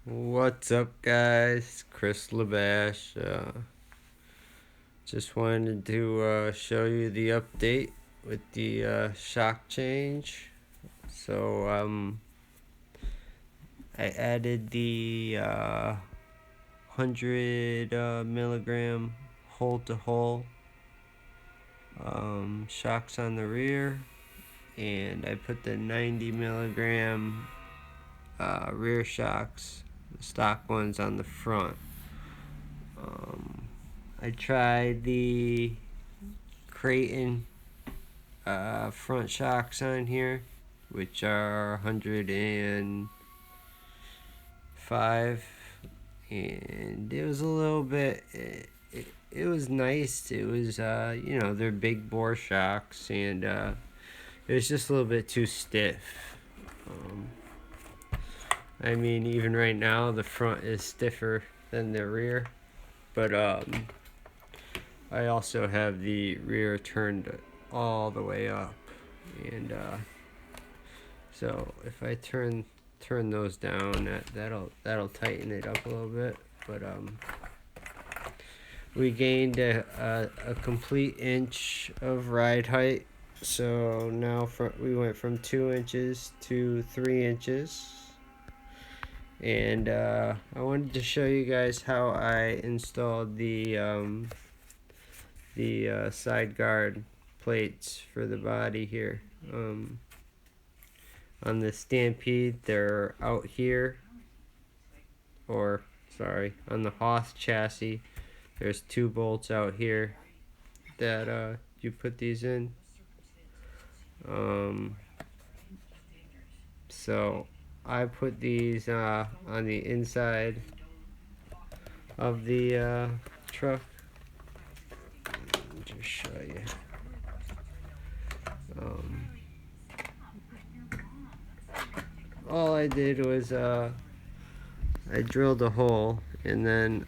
What's up, guys? Chris Labash. Just wanted to show you the update with the shock change. So I added the 100 milligram hole-to-hole shocks on the rear, and I put the 90 milligram rear shocks, the stock ones, on the front. I tried the Creighton front shocks on here, which are 105, and it was a little bit, it was nice. It was, they're big bore shocks, and it was just a little bit too stiff. I mean, even right now, the front is stiffer than the rear, but I also have the rear turned all the way up, and so if I turn those down, that'll tighten it up a little bit. But we gained a complete inch of ride height, so now we went from 2 inches to 3 inches. And I wanted to show you guys how I installed the side guard plates for the body here. On the Stampede, they're out here, or sorry, on the Hoth chassis, there's 2 bolts out here that you put these in. So I put these on the inside of the truck. Just show you. All I did was I drilled a hole, and then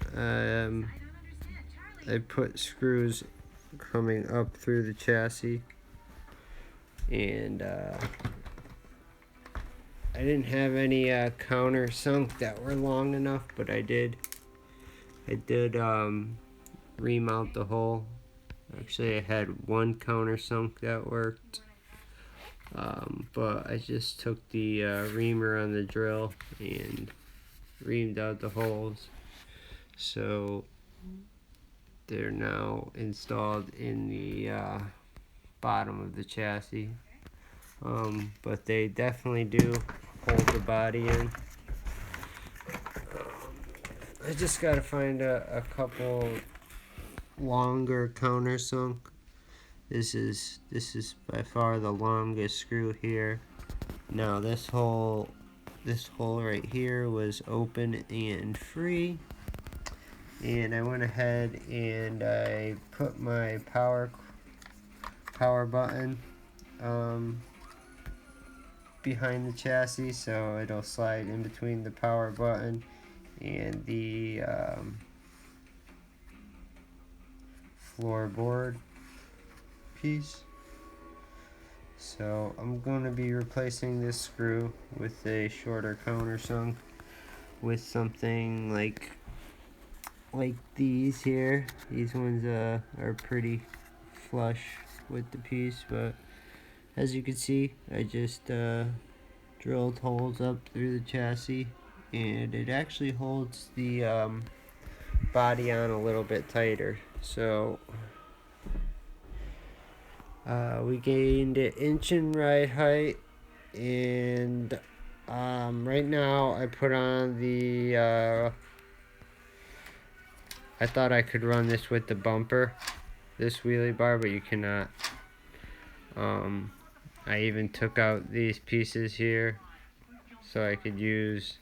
I put screws coming up through the chassis, and I didn't have any countersunk that were long enough, but I did remount the hole. Actually, I had one countersunk that worked, but I just took the reamer on the drill and reamed out the holes, so they're now installed in the bottom of the chassis. But they definitely do hold the body in. I just gotta find a couple longer countersunk. This is by far the longest screw here. Now this hole right here was open and free, and I went ahead and I put my power button behind the chassis, so it'll slide in between the power button and the floorboard piece. So I'm going to be replacing this screw with a shorter countersunk with something like these here. These ones are pretty flush with the piece, but as you can see, I just drilled holes up through the chassis, and it actually holds the body on a little bit tighter. So we gained an inch in ride height, and right now I put on the I thought I could run this with the bumper, this wheelie bar, but you cannot. I even took out these pieces here so I could use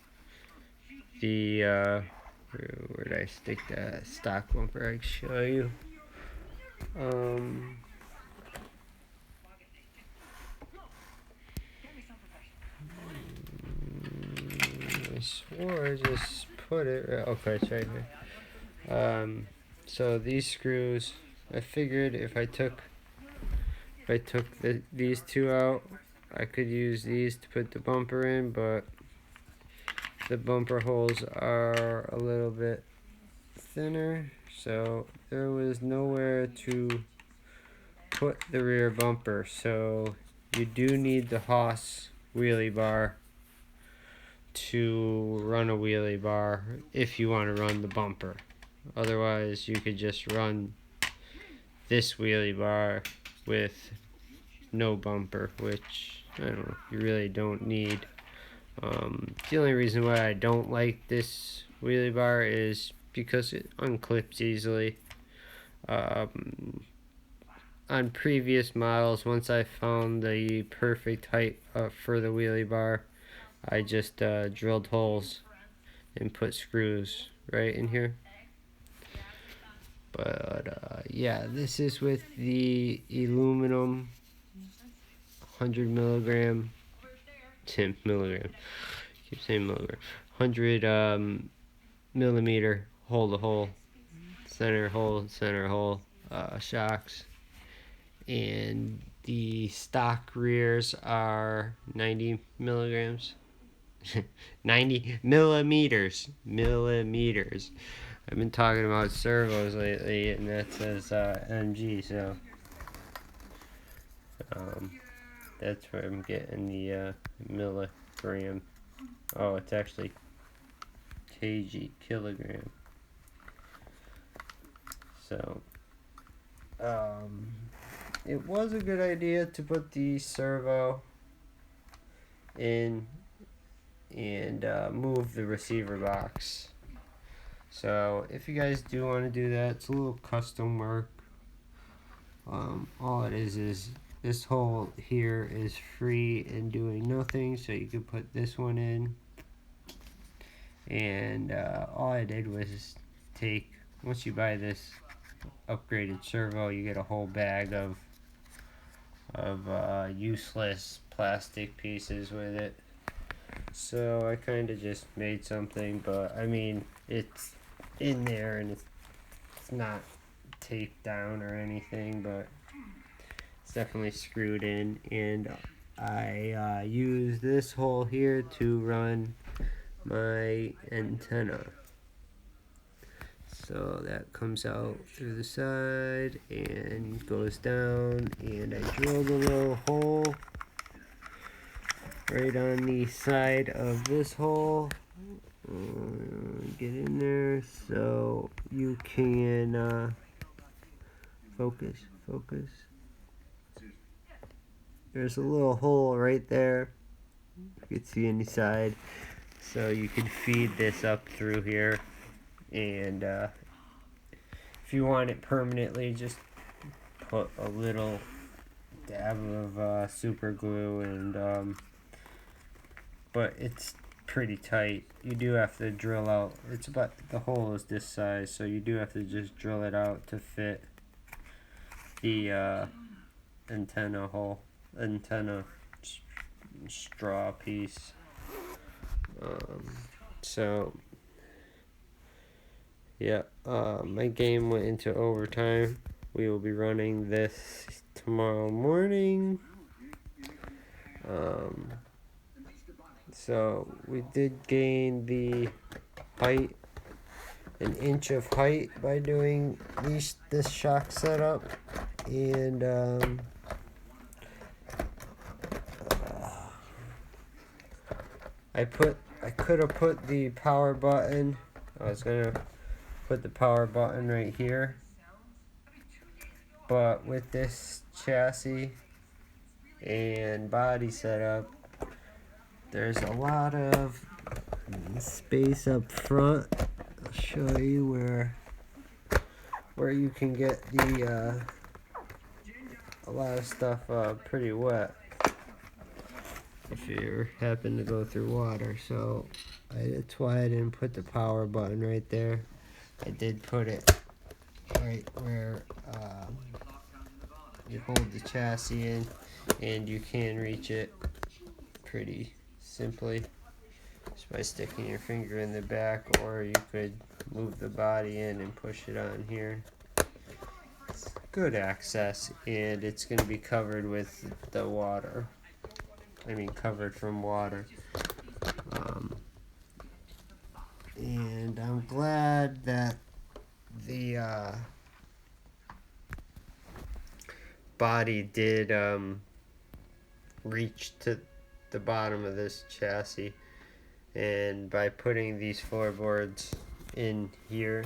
the where did I stick that stock bumper? I can show you. I swore I just put it right, okay, it's right here. So these screws, I figured if I took these 2 out, I could use these to put the bumper in, but the bumper holes are a little bit thinner, so there was nowhere to put the rear bumper. So you do need the Haas wheelie bar to run a wheelie bar if you want to run the bumper. Otherwise, you could just run this wheelie bar with no bumper, which I don't know, you really don't need. The only reason why I don't like this wheelie bar is because it unclips easily. On previous models, once I found the perfect height for the wheelie bar, I just drilled holes and put screws right in here. But yeah, this is with the aluminum 100 milligram, 10 milligram, keep saying milligram, 100 millimeter hole to hole, center hole shocks, and the stock rears are 90 milligrams. 90 millimeters. I've been talking about servos lately, and that says MG, so that's where I'm getting the milligram. Oh, it's actually kg, kilogram. So it was a good idea to put the servo in and move the receiver box. So if you guys do want to do that, it's a little custom work. All it is this hole here is free and doing nothing, so you could put this one in. And all I did was take, once you buy this upgraded servo, you get a whole bag of useless plastic pieces with it. So I kind of just made something, but I mean, it's in there and it's not taped down or anything, but it's definitely screwed in. And I use this hole here to run my antenna. So that comes out through the side and goes down, and I drilled a little hole right on the side of this hole. Get in there so you can focus. There's a little hole right there. You can see inside, so you can feed this up through here. And if you want it permanently, just put a little dab of super glue, and but it's pretty tight. You do have to drill out. It's about, the hole is this size, so you do have to just drill it out to fit the antenna straw piece. So yeah, my game went into overtime. We will be running this tomorrow morning. So we did gain the height, an inch of height by doing this shock setup, and I could have put the power button. I was gonna put the power button right here, but with this chassis and body setup, there's a lot of space up front. I'll show you where you can get the a lot of stuff pretty wet if you happen to go through water. So that's why I didn't put the power button right there. I did put it right where you hold the chassis in, and you can reach it pretty simply just by sticking your finger in the back, or you could move the body in and push it on here. It's good access, and it's going to be covered with the water. I mean, covered from water. I'm glad that the body did reach to the bottom of this chassis, and by putting these floorboards in here,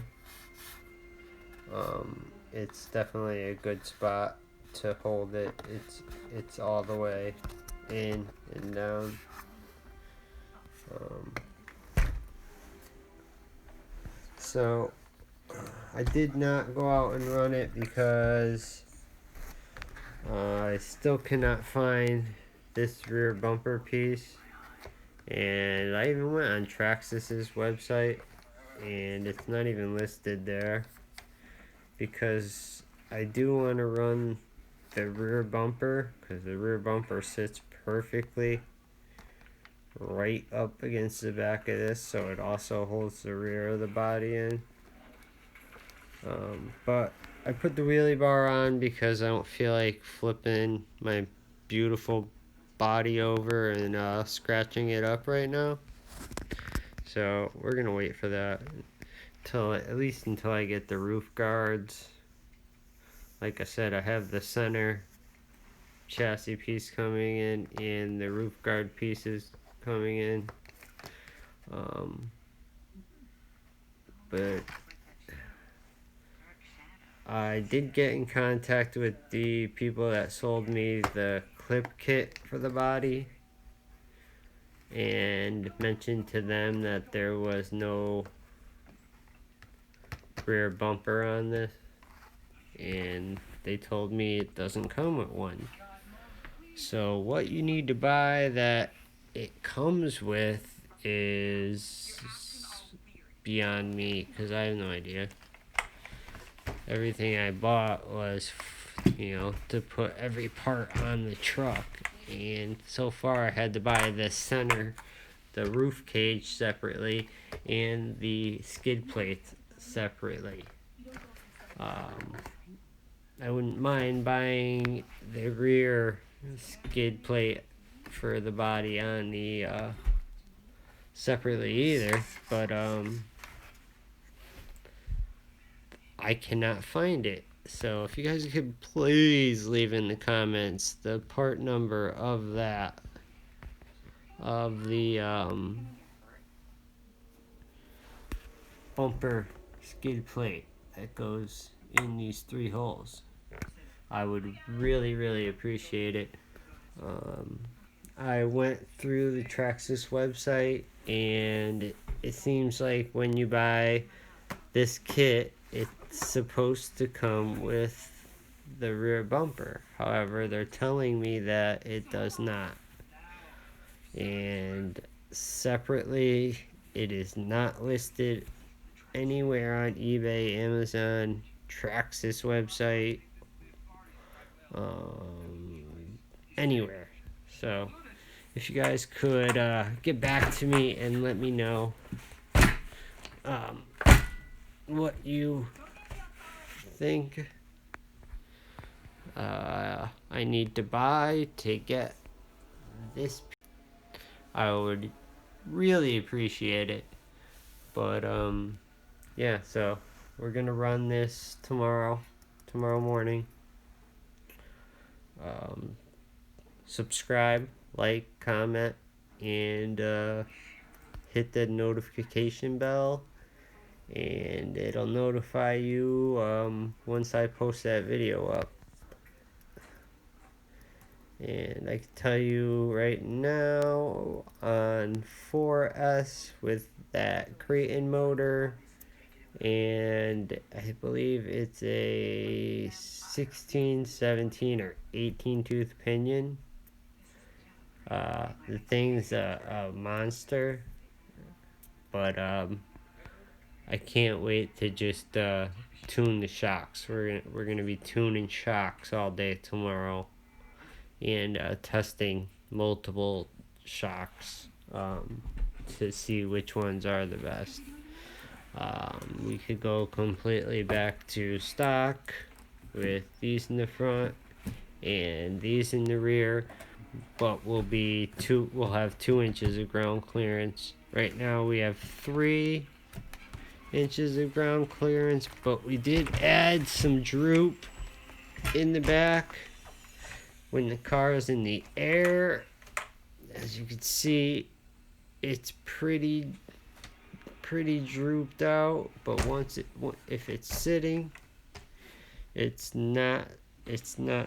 it's definitely a good spot to hold it. It's all the way in and down. So I did not go out and run it because I still cannot find this rear bumper piece, and I even went on Traxxas' website and it's not even listed there, because I do want to run the rear bumper, because the rear bumper sits perfectly right up against the back of this, so it also holds the rear of the body in. But I put the wheelie bar on because I don't feel like flipping my beautiful body over and scratching it up right now. So we're gonna wait for that till at least until I get the roof guards. Like I said, I have the center chassis piece coming in and the roof guard pieces coming in. But I did get in contact with the people that sold me the clip kit for the body and mentioned to them that there was no rear bumper on this, and they told me it doesn't come with one. So what you need to buy that it comes with is beyond me, because I have no idea. Everything I bought was, to put every part on the truck, and so far I had to buy the roof cage separately, and the skid plates separately. I wouldn't mind buying the rear skid plate for the body on the separately either, but I cannot find it. So if you guys could please leave in the comments the part number of the bumper skid plate that goes in these 3 holes, I would really, really appreciate it. I went through the Traxxas website, and it seems like when you buy this kit, it's supposed to come with the rear bumper. However, they're telling me that it does not. And separately, it is not listed anywhere on eBay, Amazon, Traxxas website, anywhere. So if you guys could get back to me and let me know what you think I need to buy to get this, I would really appreciate it. But yeah, so we're gonna run this tomorrow morning. Subscribe, like, comment, and hit the notification bell, and it'll notify you once I post that video up. And I can tell you right now, on 4S with that Creighton motor, and I believe it's a 16, 17, or 18 tooth pinion. The thing's a monster, but I can't wait to just tune the shocks. We're gonna be tuning shocks all day tomorrow, and testing multiple shocks to see which ones are the best. We could go completely back to stock with these in the front and these in the rear, but we'll have 2 inches of ground clearance. Right now we have 3, inches of ground clearance, but we did add some droop in the back when the car is in the air. As you can see, it's pretty drooped out, but if it's sitting, it's not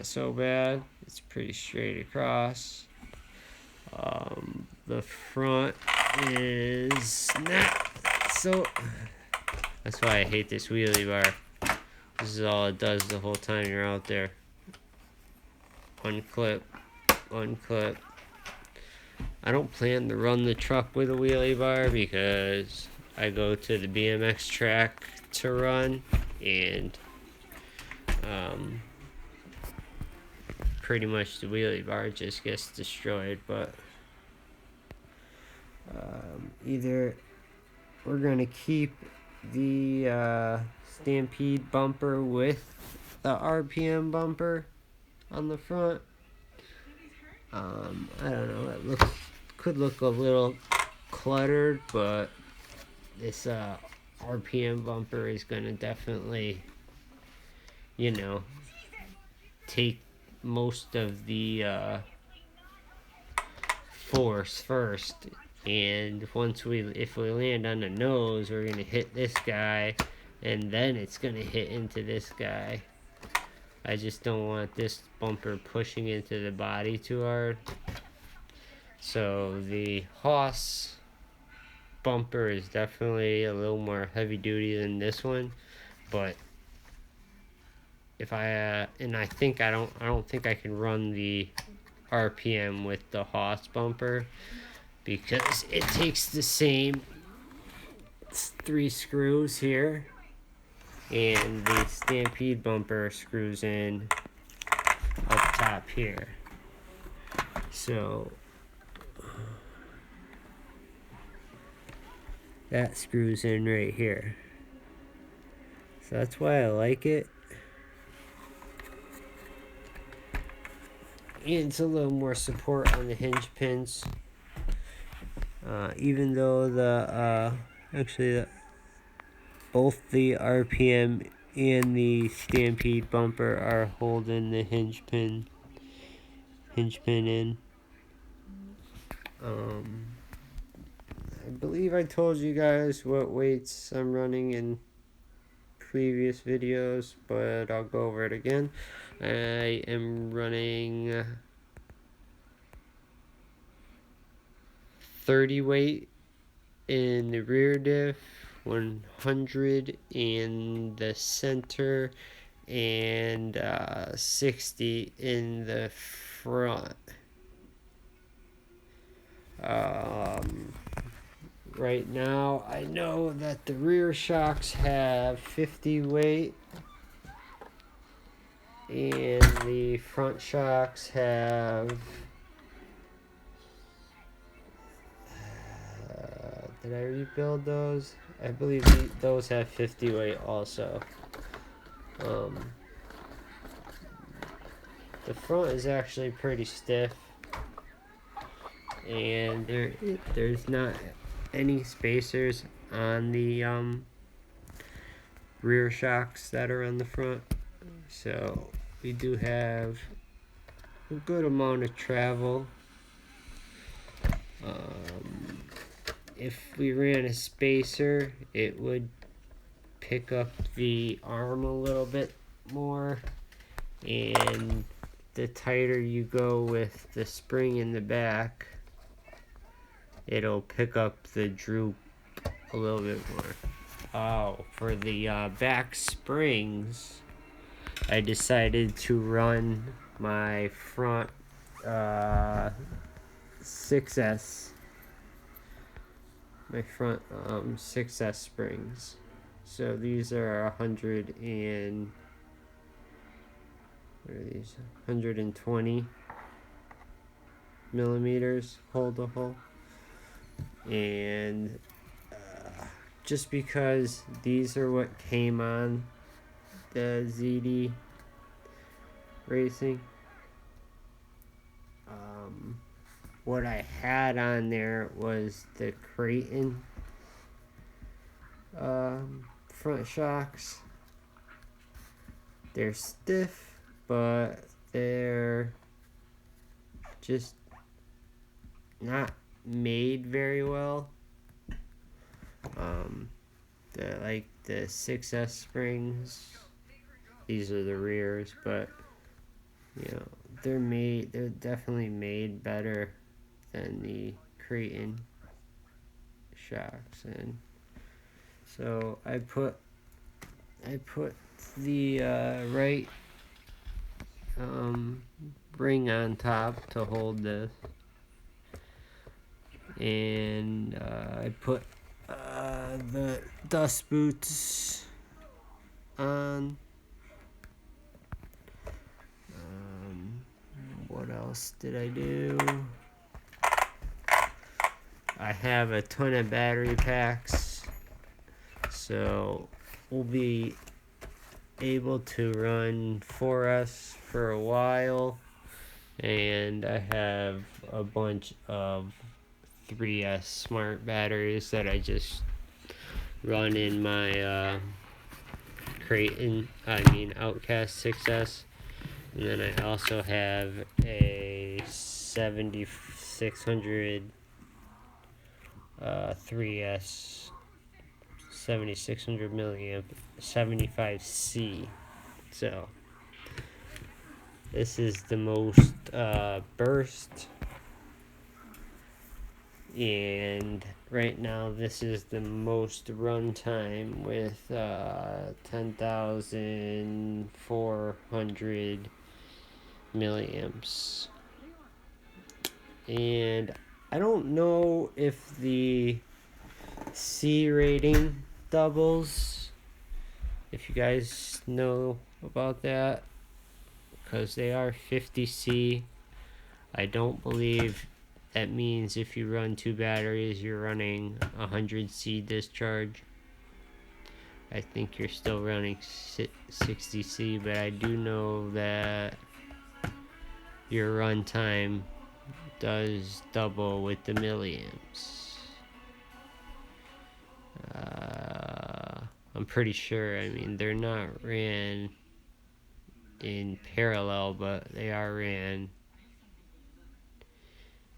so bad. It's pretty straight across. The front is not so. That's why I hate this wheelie bar. This is all it does the whole time you're out there. Unclip, unclip. I don't plan to run the truck with a wheelie bar because I go to the BMX track to run, and pretty much the wheelie bar just gets destroyed. But either we're gonna keep the Stampede bumper with the RPM bumper on the front. I don't know, it could look a little cluttered, but this RPM bumper is gonna definitely, take most of the force first. And if we land on the nose, we're gonna hit this guy, and then it's gonna hit into this guy. I just don't want this bumper pushing into the body too hard. So the Haas bumper is definitely a little more heavy duty than this one, but I don't think I can run the RPM with the Haas bumper, because it takes the same 3 screws here, and the Stampede bumper screws in up top here. So that screws in right here. So that's why I like it. And it's a little more support on the hinge pins. Even though both the RPM and the Stampede bumper are holding the hinge pin in. I believe I told you guys what weights I'm running in previous videos, but I'll go over it again. I am running 30 weight in the rear diff, 100 in the center, and 60 in the front. Right now, I know that the rear shocks have 50 weight, and the front shocks have did I rebuild those? I believe those have 50 weight also. The front is actually pretty stiff, and there's not any spacers on the rear shocks that are on the front, so we do have a good amount of travel. If we ran a spacer, it would pick up the arm a little bit more, and the tighter you go with the spring in the back, it'll pick up the droop a little bit more. For the back springs, I decided to run my front 6S. My front 6S springs. So these are 120 millimeters hold to hole. And just because these are what came on the ZD Racing, what I had on there was the Creighton front shocks. They're stiff, but they're just not made very well. The 6S springs, these are the rears, but they're definitely made better than the Creighton shocks. And so I put the right ring on top to hold this, and I put the dust boots on. What else did I do? I have a ton of battery packs, so we'll be able to run 4S for a while, and I have a bunch of 3S smart batteries that I just run in my Outcast 6S, and then I also have a 7600 3S 7600 milliamp 75C. So this is the most burst, and right now this is the most runtime with 10,400 milliamps. And I don't know if the C rating doubles, if you guys know about that, because they are 50C. I don't believe that means if you run 2 batteries, you're running 100C discharge. I think you're still running 60C, but I do know that your runtime does double with the milliamps. I'm pretty sure. I mean, they're not ran in parallel, but they are ran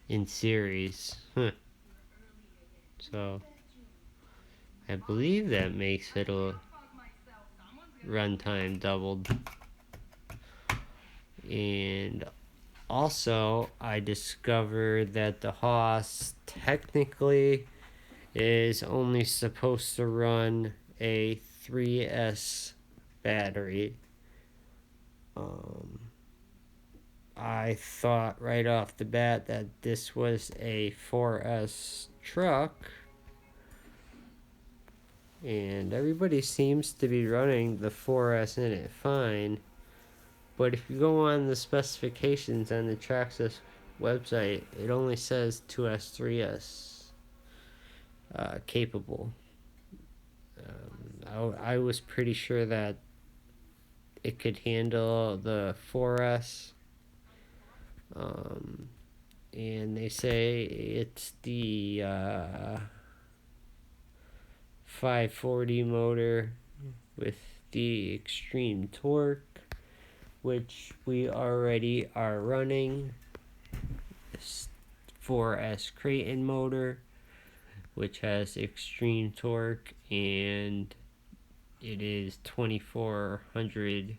in series. So I believe that makes it a runtime doubled. And also, I discovered that the Haas technically is only supposed to run a 3S battery. I thought right off the bat that this was a 4S truck, and everybody seems to be running the 4S in it fine. But if you go on the specifications on the Traxxas website, it only says 2S, 3S capable. I was pretty sure that it could handle the 4S. And they say it's the 540 motor with the extreme torque, which we already are running. This 4S Creighton motor, which has extreme torque, and it is 2400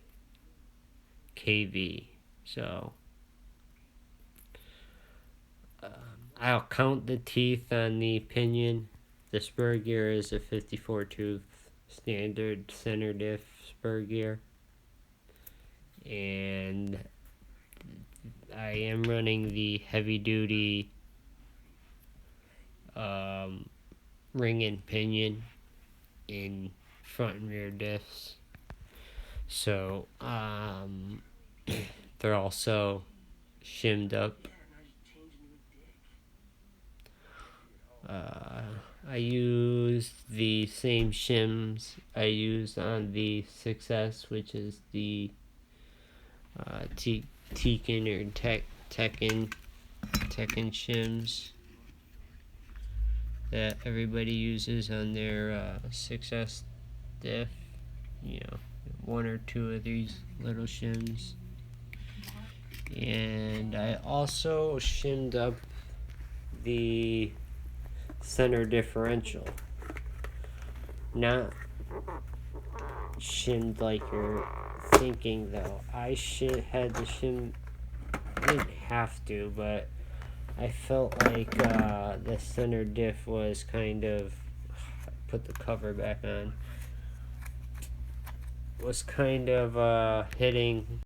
kV. So I'll count the teeth on the pinion. The spur gear is a 54 tooth standard center diff spur gear, and I am running the heavy duty ring and pinion in front and rear diffs. So they're also shimmed up. I used the same shims I used on the 6S, which is the Tekken or Tekken shims. that everybody uses on their 6S diff. You know, one or two of these little shims. And I also shimmed up the center differential. Not shimmed like you're thinking though. I had to shim. I didn't have to, but I felt like the center diff was kind of, put the cover back on, was kind of hitting